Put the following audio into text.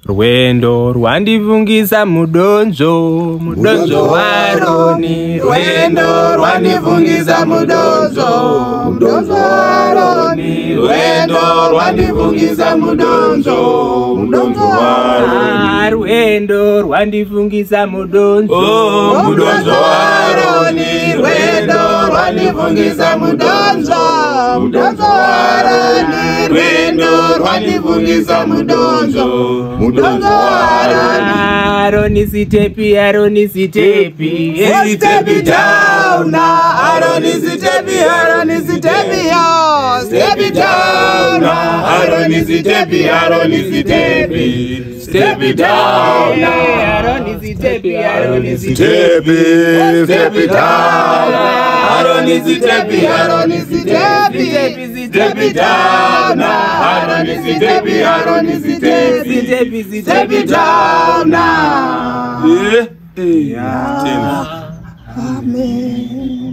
Rwendo rwandivungisa mudonzo, mudonzo waroni. Rwendo rwandivungisa mudonzo, mudonzo waroni. Rwendo rwandivungisa mudonzo, mudonzo waroni. Rwendo rwandivungisa mudonzo, mudonzo waroni. Rwendo rwandivungisa mudonzo, mudonzo waroni. Rwendo rwandivungisa mudonzo, mudonzo waroni. Aroni sitepi, aroni sitepi, stepi down, aroni sitepi, aroni sitepi, stepi down, aroni sitepi, aroni sitepi, stepi down, aroni sitepi, aroni sitepi, stepi down, aroni sitepi, aroni sitepi, stepi down, aroni sitepi, aroni sitepi, stepi down. Yeah. Amen.